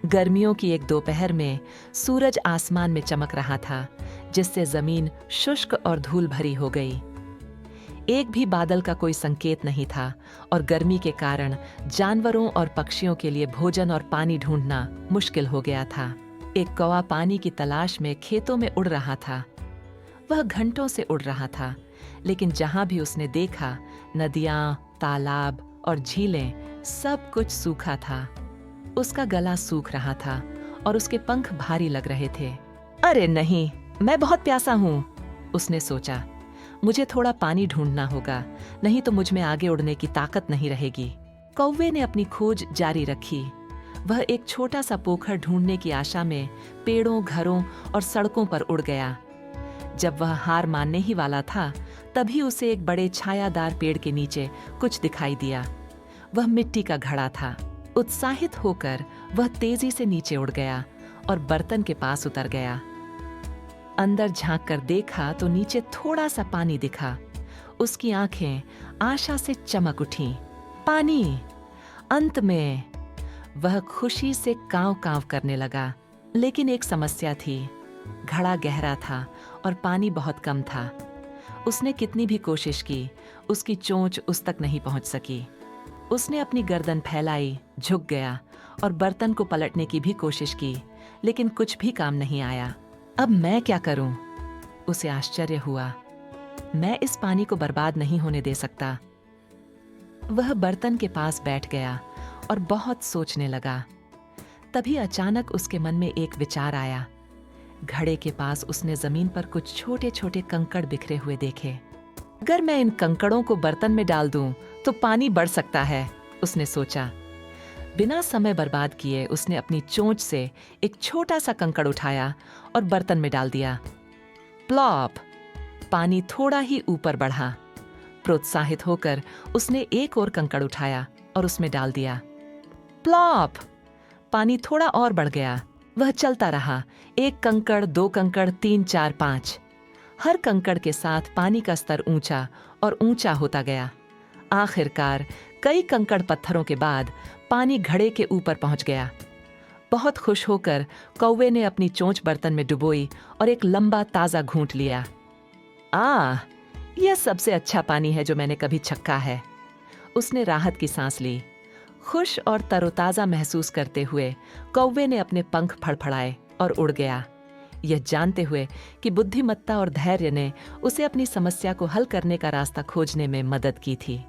गर्मियों की एक दोपहर में सूरज आसमान में चमक रहा था, जिससे जमीन शुष्क और धूल भरी हो गई। एक भी बादल का कोई संकेत नहीं था और गर्मी के कारण जानवरों और पक्षियों के लिए भोजन और पानी ढूंढना मुश्किल हो गया था। एक कौवा पानी की तलाश में खेतों में उड़ रहा था। वह घंटों से उड़ रहा था, लेकिन जहां भी उसने देखा, नदियां, तालाब और झीलें, सब कुछ सूखा था। उसका गला सूख रहा था और उसके पंख भारी लग रहे थे। अरे नहीं, मैं बहुत प्यासा हूं, उसने सोचा। मुझे थोड़ा पानी ढूंढना होगा, नहीं तो मुझ में आगे उड़ने की ताकत नहीं रहेगी। कौवे ने अपनी खोज जारी रखी। वह एक छोटा सा पोखर ढूंढने की आशा में पेड़ों, घरों और सड़कों पर उड़ गया। जब वह हार मानने ही वाला था, तभी उसे एक बड़े छायादार पेड़ के नीचे कुछ दिखाई दिया। वह मिट्टी का घड़ा था। उत्साहित होकर वह तेजी से नीचे उड़ गया और बर्तन के पास उतर गया। अंदर झांक कर देखा तो नीचे थोड़ा सा पानी दिखा। उसकी आंखें आशा से चमक उठीं। पानी! अंत में! वह खुशी से कांव-कांव करने लगा। लेकिन एक समस्या थी। घड़ा गहरा था और पानी बहुत कम था। उसने कितनी भी कोशिश की, उसकी चोंच उस तक नहीं पहुंच सकी। उसने अपनी गर्दन फैलाई, झुक गया और बर्तन को पलटने की भी कोशिश की, लेकिन कुछ भी काम नहीं आया। अब मैं क्या करूं? उसे आश्चर्य हुआ। मैं इस पानी को बर्बाद नहीं होने दे सकता। वह बर्तन के पास बैठ गया और बहुत सोचने लगा। तभी अचानक उसके मन में एक विचार आया। घड़े के पास उसने जमीन पर कुछ छोटे-छोटे कंकड़ बिखरे हुए देखे। अगर मैं इन कंकड़ों को बर्तन में डाल दूं, तो पानी बढ़ सकता है, उसने सोचा। बिना समय बर्बाद किए उसने अपनी चोंच से एक छोटा सा कंकड़ उठाया और बर्तन में डाल दिया। प्लॉप! पानी थोड़ा ही ऊपर बढ़ा। प्रोत्साहित होकर उसने एक और कंकड़ उठाया और उसमें डाल दिया। प्लॉप! पानी थोड़ा और बढ़ गया। वह चलता रहा। एक कंकड़, दो कंकड़, 3, 4, 5। हर कंकड़ के साथ पानी का स्तर ऊंचा और ऊंचा होता गया। आखिरकार कई कंकड़ पत्थरों के बाद पानी घड़े के ऊपर पहुंच गया। बहुत खुश होकर कौवे ने अपनी चोंच बर्तन में डुबोई और एक लंबा ताजा घूंट लिया। यह सबसे अच्छा पानी है जो मैंने कभी छक्का है। उसने राहत की सांस ली। खुश और तरोताजा महसूस करते हुए कौवे ने अपने पंख फड़फड़ाए और उड़ गया, यह जानते हुए कि बुद्धिमत्ता और धैर्य ने उसे अपनी समस्या को हल करने का रास्ता खोजने में मदद की थी।